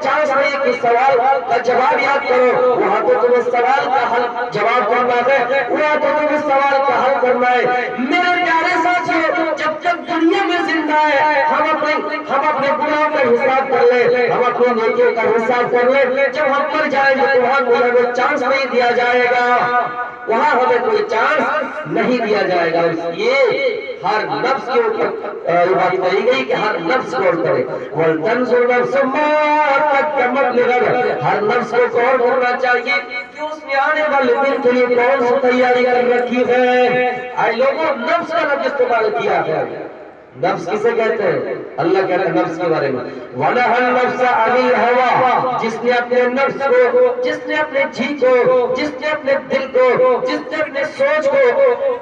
Chance نہیں کہ سوال کا جواب یاد کرو، وہاں تو تمہیں سوال کا حل جواب کرنا ہے، وہاں تو تمہیں سوال کا حل کرنا ہے۔ میرے پیارے ساتھیوں، جب تک دنیا میں زندہ ہے ہم اپنے گناہوں کا حساب کر لیں، ہم اپنے نیکیوں کا حساب کر لیں۔ جب ہم مر جائیں گے تو وہاں کوئی چانس نہیں دیا جائے گا، وہاں ہمیں کوئی چانس نہیں دیا جائے گا۔ یہ ہر نفس کے اوپر بات کہی گئی کہ ہر نفس غور کرے، وَلْتَنْظُرْ نَفْسٌ مَّا قَدَّمَتْ لِغَدٍ۔ ہر نفس کو غور کرنا چاہیے کہ اس نے آنے والے دن کے لیے کون سی تیاری کر رکھی ہے۔ اے لوگوں، نفس کا لفظ استعمال کیا ہے۔ نفس کسے کہتے ہیں؟ اللہ کہتا ہے نفس کے بارے میں وَنَهَى النَّفْسَ عَنِ الْهَوَىٰ، جس نے اپنے نفس کو، جس نے اپنے جی کو، جس نے اپنے دل کو، جس نے اپنے سوچ کو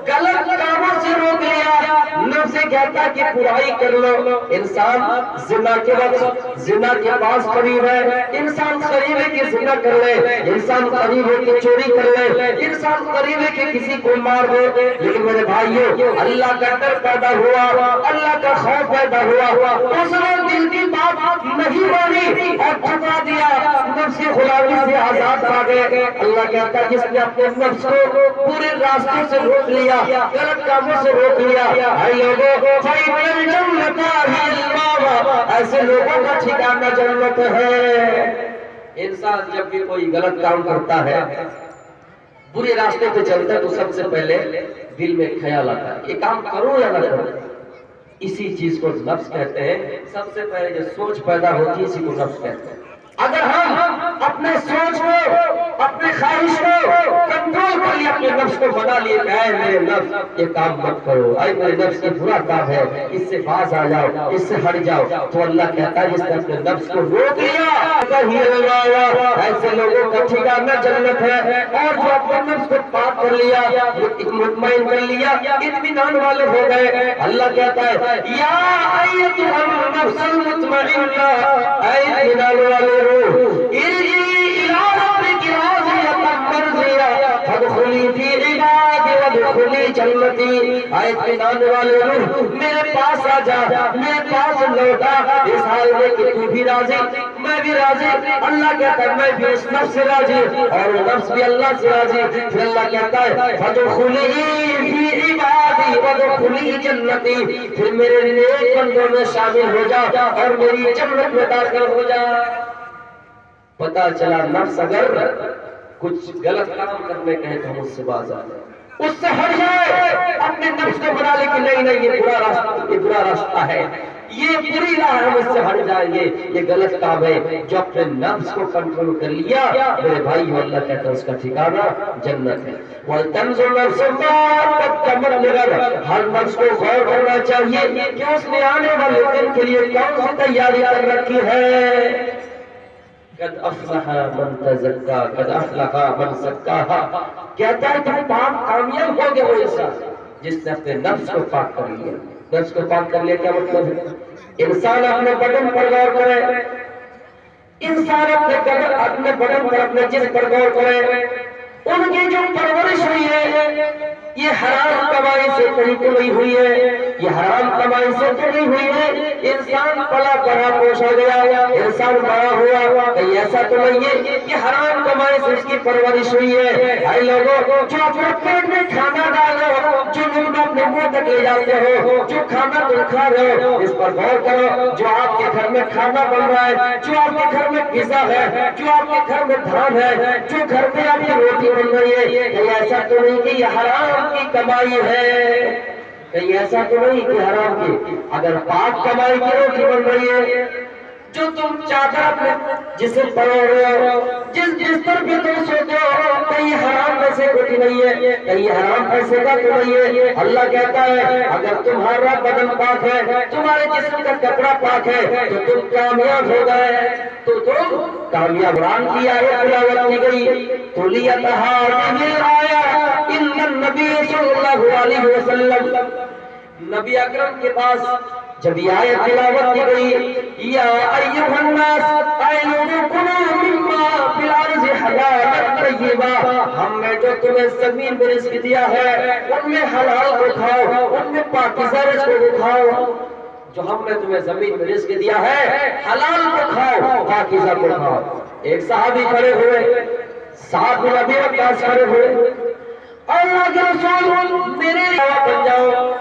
غلط کاموں سے روک لیا۔ نفس کہتا کہ برائی کر لو، انسان زنا کے وقت زنا کے پاس قریب ہے، انسان قریب ہے کہ زنا کر لے، انسان قریب ہے کہ چوری کر لے، انسان قریب ہے کہ کسی کو مار دے۔ لیکن میرے بھائیوں، اللہ کا ڈر پیدا ہوا، اللہ کا خوف پیدا ہوا، اس نے دل کی بات نہیں مانی اور ٹھکرا دیا، نفس غلامی سے آزاد پا گئے۔ اللہ کہتا ہے جس نے اپنے نفس کو پورے راستے سے روک لیا، غلط کاموں سے روک لیا، اے لوگوں، فَإِنَّ الْجَنَّةَ هِيَ الْمَأْوَىٰ، ایسے لوگوں کا ٹھکانہ جنت ہے۔ انسان جب بھی کوئی غلط کام کرتا ہے، برے راستے پہ چلتا ہے تو سب سے پہلے دل میں خیال آتا ہے یہ کام کروں یا نہ کروں۔ اسی چیز کو نفس کہتے ہیں۔ سب سے پہلے جو سوچ پیدا ہوتی ہے اسی کو نفس کہتے ہیں۔ اگر ہم اپنے سوچ کو، اپنے خواہش کو کنٹرول کر لیے، اپنے نفس کو بنا لیے کہ اے میرے نفس یہ کام مت کرو، اے میرے نفس یہ برا کام ہے، اس سے باز آ جاؤ، اس سے ہٹ جاؤ، تو اللہ کہتا ہے جس نے اپنے نفس کو روک لیا ایسے لوگوں کا ٹھکانہ جنت ہے۔ اور جو اپنے نفس کو پاک کر لیا، مطمئن کر لیا، اطمینان والے ہو گئے، اللہ کہتا ہے یا ایتھا النفس المطمئنہ، اے اطمینان والے روح، ارجعی الی ربک راضیۃ مرضیہ فادخلی فی عبادی وادخلی جنتی۔ اے اطمینان والے روح، میرے پاس آ جا، میرے پاس لوٹا، اس حال میں کہ تو بھی راضی، میں بھی راضی۔ اللہ کہتا ہے میں بھی اس نفس سے راضی اور وہ نفس بھی اللہ سے راضی۔ پھر اللہ کہتا ہے فادخلی فی عبادی وادخلی جنتی، پھر میرے نیک بندوں میں شامل ہو جا اور میری جنت میں داخل ہو جا۔ پتا چلا نفس اگر کچھ غلط کام کرنے کہے تو ہم اس سے باز آ جائیں، اس سے ہٹ جائے، اپنے نفس کو بنا لے کہ نہیں یہ برا راستہ ہے، یہ بری راہ ہے، ہم اس سے ہٹ جائیں گے، یہ غلط کام ہے۔ جو اپنے نفس کو کنٹرول کر لیا میرے بھائی، اللہ کہتا ہے اس کا ٹھکانہ جنت ہے۔ وَلْتَنْظُرْ نَفْسٌ مَّا قَدَّمَتْ لِغَدٍ، ہر نفس کو غور کرنا چاہیے کہ اس نے آنے والے دن کے لیے کون سی تیاری کر رکھی ہے۔ قد افلح من تزکا قد افلح من زکاہا، کہتا ہے کہ پاک کامیاب ہو گیا وہ انسان جس نے اپنے نفس کو پاک کر لیا۔ نفس کو پاک کر لیا کیا مطلب ہے؟ انسان اپنے بدن پر غور کرے، انسان اپنے بدن پر، اپنے جسم پر غور کرے، ان کی جو پرورش ہوئی ہے یہ حرام کمائی سے کہیں تو نہیں ہوئی ہے، یہ حرام کمائی سے تو نہیں ہوئی ہے۔ انسان پلا پڑھا پوچھا گیا، انسان بڑا ہوا، کہیں ایسا تو نہیں ہے یہ حرام کمائی سے اس کی پرورش ہوئی ہے۔ اے لوگوں، جو اپنے پیٹ میں کھانا ڈالو، جو لوگ اپنے منہ تک لے جاتے ہو، جو کھانا تم کھا رہے ہو اس پر غور کرو۔ جو آپ کے گھر میں کھانا بن رہا ہے، جو آپ کے گھر میں غذا ہے، جو آپ کے گھر میں دھان ہے، جو گھر میں آپ کی روٹی بن رہی ہے، کہیں ایسا تو نہیں کہ یہ حرام کی کمائی ہے، کہیں ایسا تو نہیں کہ حرام کی، اگر پاک کمائی کی روٹی بن رہی ہے، جو تم چادر اپنے جسم پر اوڑھتے ہو، جس بستر پہ تم سوتے ہو، کہیں حرام پیسے کی نہیں ہے، کہیں حرام پیسے کا تو نہیں ہے۔ اللہ کہتا ہے اگر تمہارا بدن پاک ہے، تمہارے جسم کا کپڑا پاک ہے تو تم کامیاب ہو گئے، تو تم کامیاب۔ قرآن کی آیت تلاوت کی گئی تو لیتہاربہ آیا ان النبی صلی اللہ علیہ وسلم، نبی اکرم کے پاس جب یہ آیت تلاوت کی گئی یا ایھا الناس، اے لوگوں کلوا مما فی الارض حلالا طیبا، ہم نے جو تمہیں زمین میں رزق دیا ہے ان میں حلال کو کھاؤ، ان میں پاکیزہ رزق کو کھاؤ۔ جو ہم نے تمہیں زمین میں رزق دیا ہے حلال کو کھاؤ پاکیزہ کو کھاؤ۔ ایک صحابی کھڑے ہوئے، سعد بن ابی وقاص کھڑے ہوئے، اللہ کے رسول میرے لیے بن جاؤ،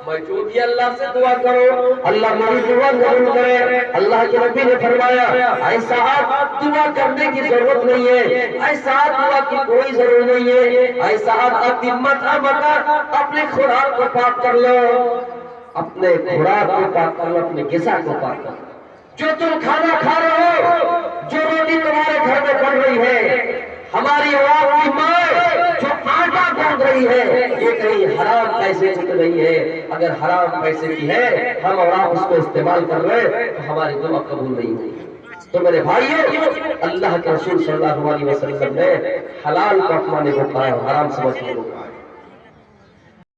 میں جو بھی اللہ سے دعا کرو اللہ میری دعا ضرور کرے۔ اللہ کے نبی نے فرمایا اے صاحب دعا کرنے کی ضرورت نہیں ہے، اے صاحب دعا کی کوئی ضرورت نہیں ہے، اے صاحب اپنی مطعمک اپنے خوراک کو پاک کر لو، اپنے خوراک کو پاک کر لو، اپنے غذا کو پاک کر لو۔ جو تم کھانا کھا رہے ہو، جو روٹی تمہارے گھر میں بن رہی ہے، ہماری عوام کی ماں جو آٹا گوندھ رہی ہے یہ کہیں حرام پیسے سے نہیں ہے۔ اگر حرام پیسے کی ہے ہم اور آپ اس کو استعمال کر رہے تو ہماری دعا قبول نہیں ہوئی۔ تو میرے بھائیو، اللہ کے رسول صلی اللہ علیہ وسلم نے حلال کو اپنانے کو کہا ہے، حرام سمجھنے کو کہا ہے۔